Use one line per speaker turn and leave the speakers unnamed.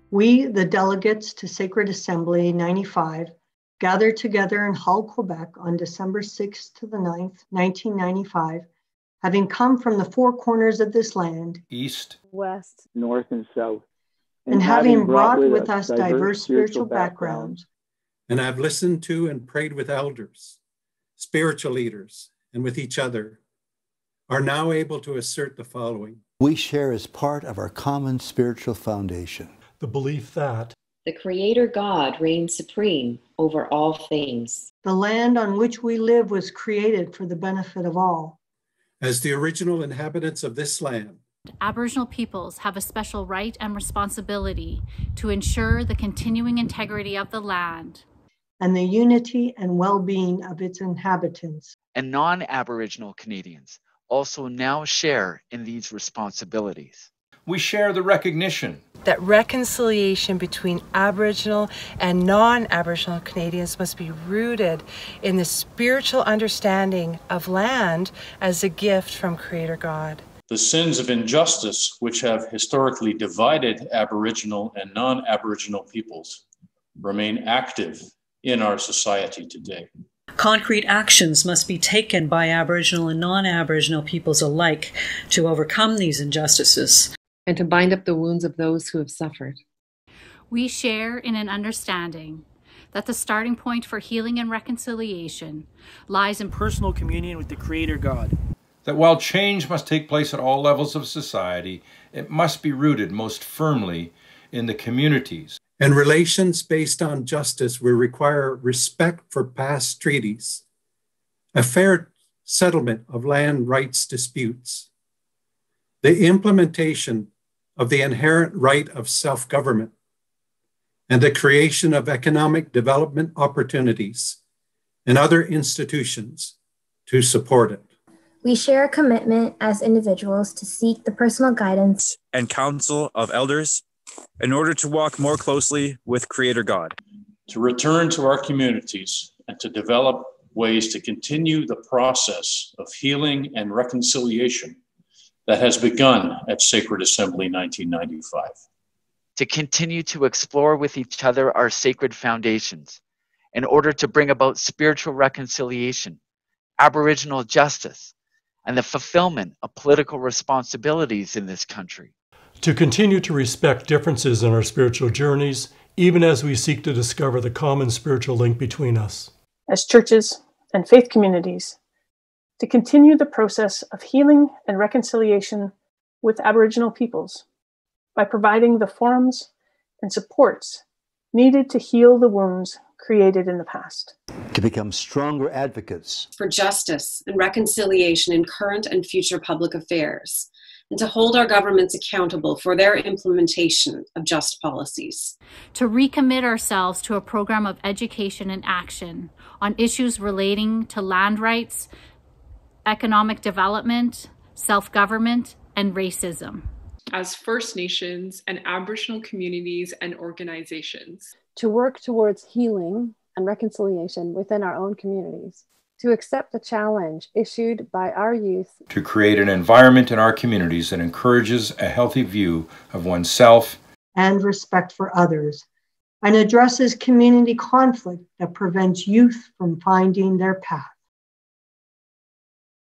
We, the delegates to Sacred Assembly 95, gathered together in Hull, Quebec on December 6th to the 9th, 1995, having come from the four corners of this land,
east,
west,
north, and south,
and having brought with us diverse spiritual backgrounds.
And I've listened to and prayed with elders, spiritual leaders, and with each other, are now able to assert the following.
We share as part of our common spiritual foundation
the belief that
the Creator God reigns supreme over all things.
The land on which we live was created for the benefit of all.
As the original inhabitants of this land,
Aboriginal peoples have a special right and responsibility to ensure the continuing integrity of the land
and the unity and well-being of its inhabitants.
And non-Aboriginal Canadians also now share in these responsibilities.
We share the recognition
that reconciliation between Aboriginal and non-Aboriginal Canadians must be rooted in the spiritual understanding of land as a gift from Creator God.
The sins of injustice which have historically divided Aboriginal and non-Aboriginal peoples remain active in our society today.
Concrete actions must be taken by Aboriginal and non-Aboriginal peoples alike to overcome these injustices
and to bind up the wounds of those who have suffered.
We share in an understanding that the starting point for healing and reconciliation lies in
personal communion with the Creator God.
That while change must take place at all levels of society, it must be rooted most firmly in the communities.
And relations based on justice will require respect for past treaties, a fair settlement of land rights disputes, the implementation of the inherent right of self-government, and the creation of economic development opportunities and other institutions to support it.
We share a commitment as individuals to seek the personal guidance
and counsel of elders in order to walk more closely with Creator God.
To return to our communities and to develop ways to continue the process of healing and reconciliation that has begun at Sacred Assembly 1995.
To continue to explore with each other our sacred foundations in order to bring about spiritual reconciliation, Aboriginal justice, and the fulfillment of political responsibilities in this country.
To continue to respect differences in our spiritual journeys, even as we seek to discover the common spiritual link between us.
As churches and faith communities, to continue the process of healing and reconciliation with Aboriginal peoples by providing the forums and supports needed to heal the wounds created in the past.
To become stronger advocates
for justice and reconciliation in current and future public affairs, and to hold our governments accountable for their implementation of just policies.
To recommit ourselves to a program of education and action on issues relating to land rights, economic development, self-government, and racism.
As First Nations and Aboriginal communities and organizations.
To work towards healing and reconciliation within our own communities. To accept the challenge issued by our youth.
To create an environment in our communities that encourages a healthy view of oneself
and respect for others, and addresses community conflict that prevents youth from finding their path.